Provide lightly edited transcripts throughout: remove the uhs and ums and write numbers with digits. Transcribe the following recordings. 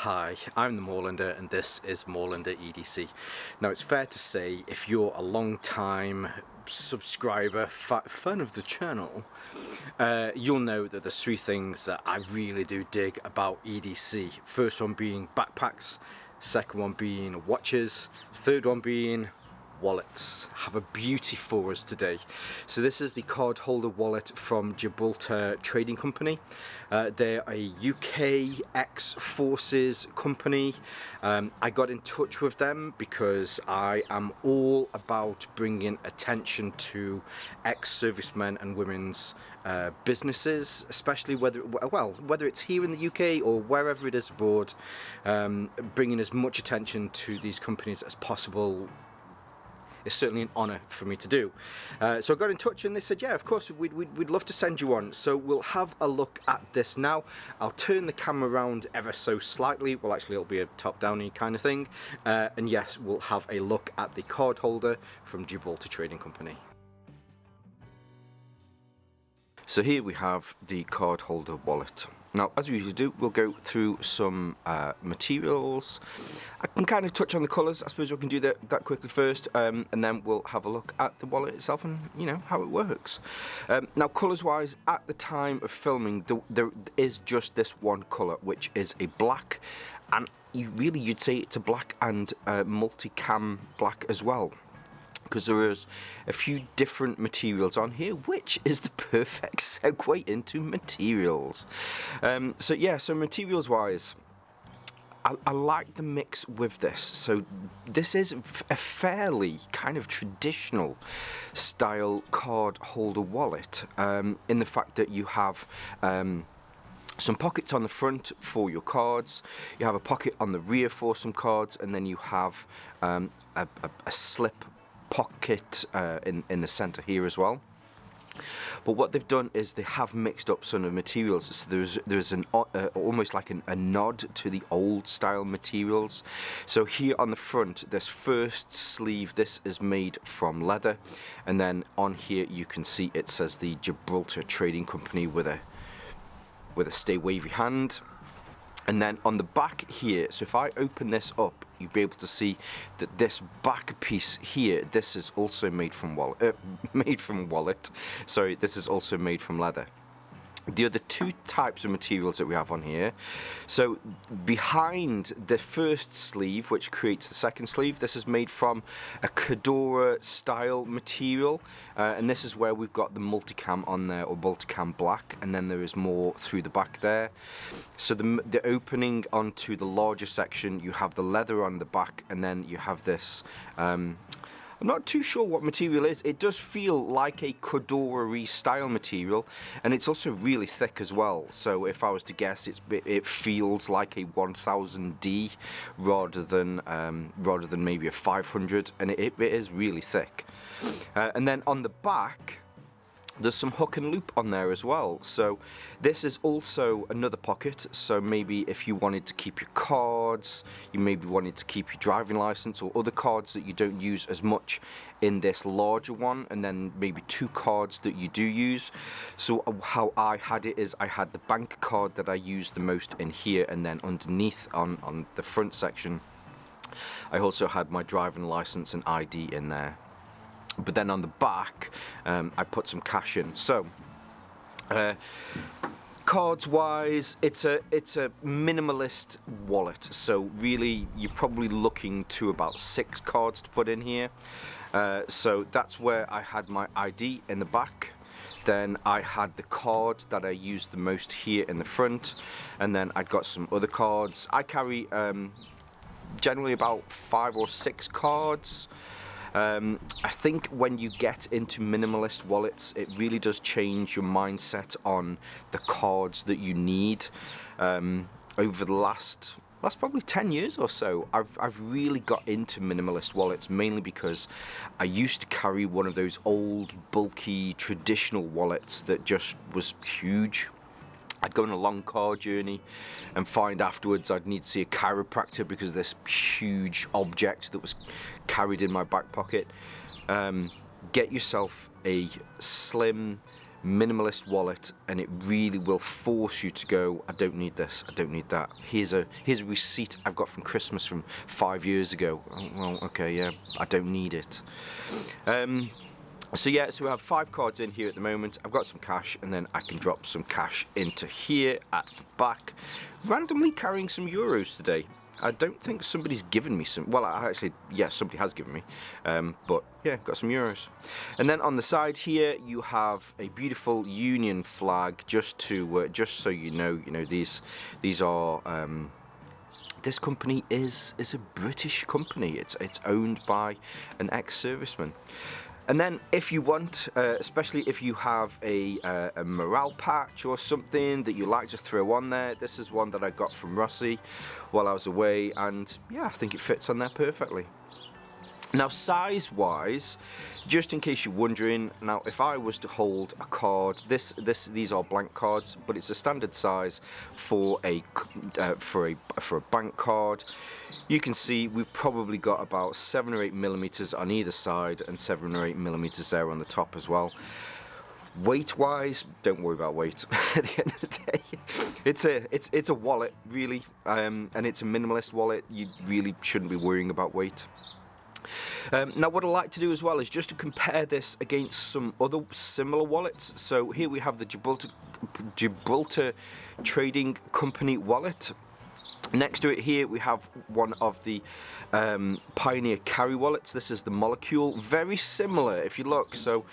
Hi, I'm the Moorlander and this is Moorlander EDC. Now it's fair to say if you're a long time subscriber, fan of the channel, you'll know that there's three things that I really do dig about EDC. First one being backpacks, second one being watches, third one being wallets. Have a beauty for us today. So this is the card holder wallet from Gibraltar Trading Company. They're a UK ex-forces company. I got in touch with them because I am all about bringing attention to ex-servicemen and women's businesses, especially whether it's here in the UK or wherever it is abroad, bringing as much attention to these companies as possible. It's certainly an honour for me to do. So I got in touch and they said, yeah, of course, we'd love to send you one. So we'll have a look at this now. I'll turn the camera around ever so slightly. Well, actually, it'll be a top-downy kind of thing. And yes, we'll have a look at the card holder from Gibraltar Trading Company. So here we have the card holder wallet. Now, as we usually do, we'll go through some materials. I can kind of touch on the colours. I suppose we can do that quickly first, and then we'll have a look at the wallet itself and, you know, how it works. Now, colours-wise, at the time of filming, there is just this one colour, which is a black, and you'd say it's a black and multicam black as well, because there is a few different materials on here, which is the perfect segue into materials. So materials wise, I like the mix with this. So this is a fairly kind of traditional style card holder wallet, in the fact that you have some pockets on the front for your cards, you have a pocket on the rear for some cards, and then you have a slip pocket in the center here as well. But what they've done is they have mixed up some of the materials. So there's an almost like a nod to the old style materials. So here on the front, this first sleeve, this is made from leather, and then on here you can see it says the Gibraltar Trading Company with a stay wavy hand. And then on the back here, so if I open this up, you'll be able to see that this back piece here, this is also made from wallet. Sorry, this is also made from leather. The other two types of materials that we have on here, so behind the first sleeve, which creates the second sleeve, this is made from a Cadora style material, and this is where we've got the multicam on there, or multicam black, and then there is more through the back there. So the opening onto the larger section, you have the leather on the back, and then you have this I'm not too sure what material it is. It does feel like a Cadora style material, and it's also really thick as well. So if I was to guess, it feels like a 1000D rather than maybe a 500, and it is really thick. And then on the back, there's some hook and loop on there as well. So this is also another pocket, so maybe if you wanted to keep your cards, you maybe wanted to keep your driving license or other cards that you don't use as much in this larger one, and then maybe two cards that you do use. So how I had it is I had the bank card that I used the most in here, and then underneath on the front section I also had my driving license and ID in there. But then on the back, I put some cash in. So, cards wise, it's a minimalist wallet. So really, you're probably looking to about 6 cards to put in here. So that's where I had my ID in the back. Then I had the cards that I used the most here in the front, and then I'd got some other cards. I carry generally about 5 or 6 cards. I think when you get into minimalist wallets, it really does change your mindset on the cards that you need. Over the last probably 10 years or so, I've really got into minimalist wallets, mainly because I used to carry one of those old, bulky, traditional wallets that just was huge. I'd go on a long car journey and find afterwards I'd need to see a chiropractor because of this huge object that was carried in my back pocket. Get yourself a slim minimalist wallet, and it really will force you to go, I don't need this, I don't need that. Here's a receipt I've got from Christmas from 5 years ago. Oh, well, okay, yeah, I don't need it. So yeah, so we have 5 cards in here at the moment. I've got some cash, and then I can drop some cash into here at the back. Randomly carrying some euros today. I don't think somebody's given me some. Well, actually, yeah, somebody has given me. But yeah, got some euros. And then on the side here, you have a beautiful Union flag. Just so you know, these are. This company is a British company. It's owned by an ex-serviceman. And then if you want, especially if you have a morale patch or something that you like to throw on there, this is one that I got from Rossi while I was away, and yeah, I think it fits on there perfectly. Now, size-wise, just in case you're wondering, now if I was to hold a card, these are blank cards, but it's a standard size for a bank card. You can see we've probably got about 7 or 8 millimeters on either side, and 7 or 8 millimeters there on the top as well. Weight-wise, don't worry about weight. At the end of the day, it's a wallet really, and it's a minimalist wallet. You really shouldn't be worrying about weight. Now what I like to do as well is just to compare this against some other similar wallets. So here we have the Gibraltar Trading Company wallet. Next to it here we have one of the Pioneer Carry wallets. This is the Molecule, very similar if you look. So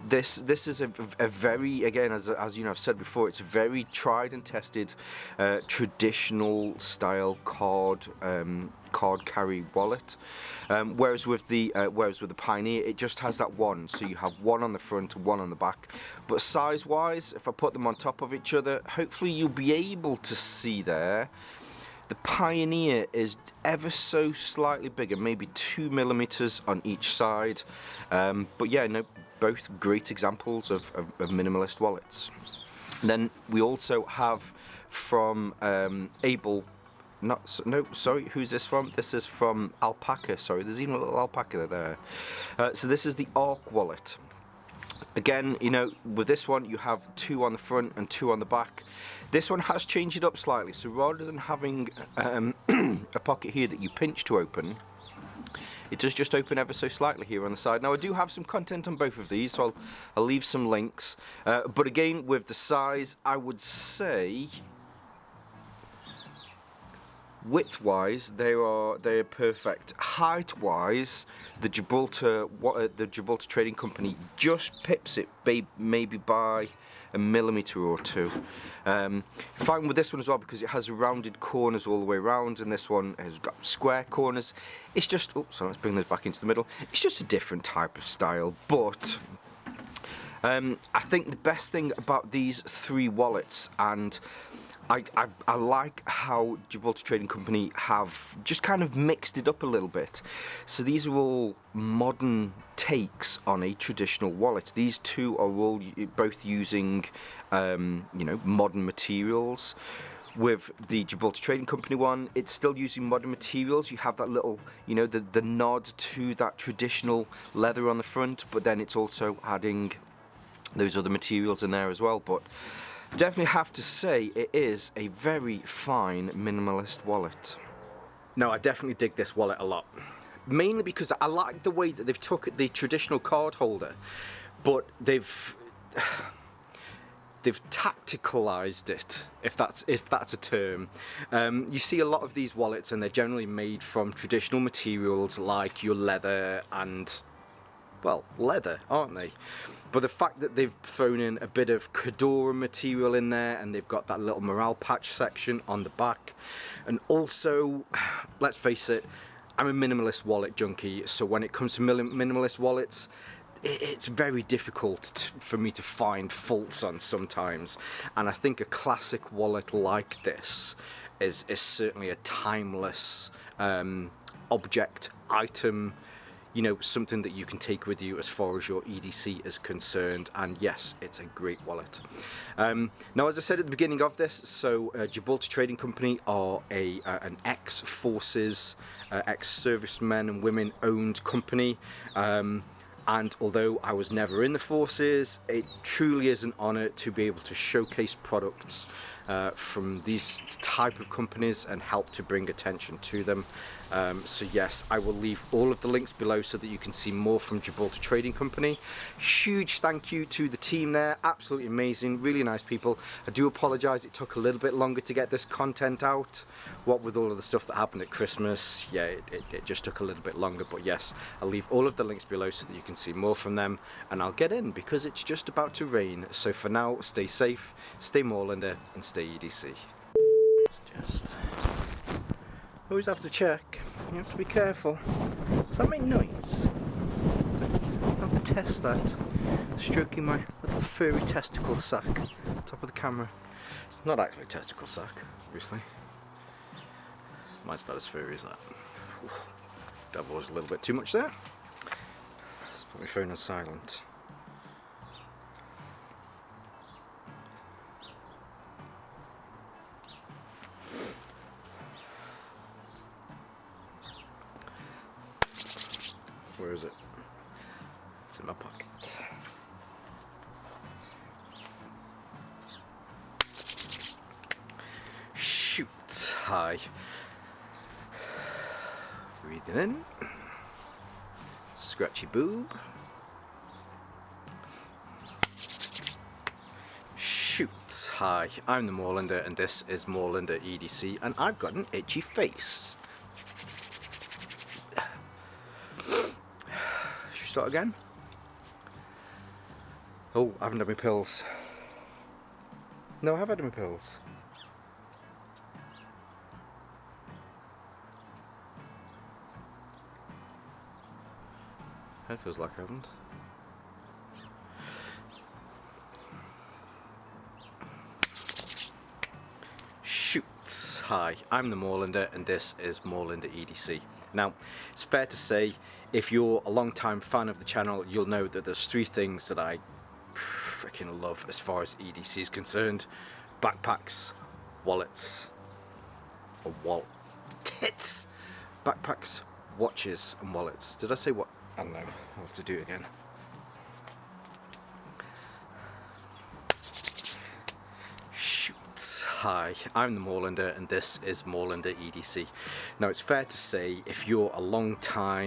this is a very, again, as you know, I've said before, it's a very tried and tested traditional style card carry wallet. Whereas with the Pioneer, it just has that one. So you have one on the front and one on the back. But size-wise, if I put them on top of each other, hopefully you'll be able to see there. The Pioneer is ever so slightly bigger, maybe 2 millimeters on each side. But yeah, no, both great examples of minimalist wallets. And then we also have from who's this from? This is from Alpaca. Sorry, there's even a little alpaca there. So this is the Arc wallet. Again, with this one you have 2 on the front and 2 on the back. This one has changed it up slightly, so rather than having a pocket here that you pinch to open, it does just open ever so slightly here on the side. Now I do have some content on both of these, so I'll leave some links. But again, with the size, I would say width-wise, they're perfect. Height-wise, the Gibraltar Trading Company just pips it maybe by a millimeter or 2. Fine with this one as well because it has rounded corners all the way around, and this one has got square corners. It's just, so let's bring this back into the middle. It's just a different type of style, but I think the best thing about these 3 wallets, and I like how Gibraltar Trading Company have just kind of mixed it up a little bit. So these are all modern takes on a traditional wallet. These 2 are all both using, modern materials. With the Gibraltar Trading Company one, it's still using modern materials. You have that little, the nod to that traditional leather on the front, but then it's also adding those other materials in there as well. But definitely have to say it is a very fine minimalist wallet. No, I definitely dig this wallet a lot. Mainly because I like the way that they've took the traditional card holder, but they've tacticalized it, if that's a term. You see a lot of these wallets and they're generally made from traditional materials like your leather and, well, leather, aren't they? But the fact that they've thrown in a bit of Cadora material in there, and they've got that little morale patch section on the back, and also, let's face it, I'm a minimalist wallet junkie, so when it comes to minimalist wallets, it's very difficult for me to find faults on sometimes, and I think a classic wallet like this is certainly a timeless object, item, something that you can take with you as far as your EDC is concerned, and yes, it's a great wallet. Now, as I said at the beginning of this, so Gibraltar Trading Company are an ex-forces, ex-servicemen and women owned company. And although I was never in the forces, it truly is an honour to be able to showcase products from these type of companies and help to bring attention to them. So yes, I will leave all of the links below so that you can see more from Gibraltar Trading Company. Huge thank you to the team there, absolutely amazing, really nice people. I do apologise it took a little bit longer to get this content out. What with all of the stuff that happened at Christmas, yeah, it just took a little bit longer, but yes, I'll leave all of the links below so that you can see more from them, and I'll get in because it's just about to rain. So for now, stay safe, stay Moorlander, and stay EDC. Just always have to check. You have to be careful. Does that make noise? I have to test that. Stroking my little furry testicle sack. Top of the camera. It's not actually a testicle sack, obviously. Mine's not as furry as that. That was a little bit too much there. Let's put my phone on silent. Where is it? It's in my pocket. Shoot. Hi. Breathing in. Scratchy boob. Shoot. Hi. I'm the Moorlander and this is Moorlander EDC and I've got an itchy face. Start again. Oh, I haven't had my pills. No, I have had my pills. That feels like I haven't. Shoot. Hi, I'm the Moorlander and this is Moorlander EDC. Now, it's fair to say, if you're a long-time fan of the channel, you'll know that there's three things that I freaking love as far as EDC is concerned. Backpacks, wallets, or tits! Backpacks, watches, and wallets. Did I say what? I don't know, I'll have to do it again. Hi, I'm the Moorlander and this is Moorlander EDC. Now it's fair to say if you're a long time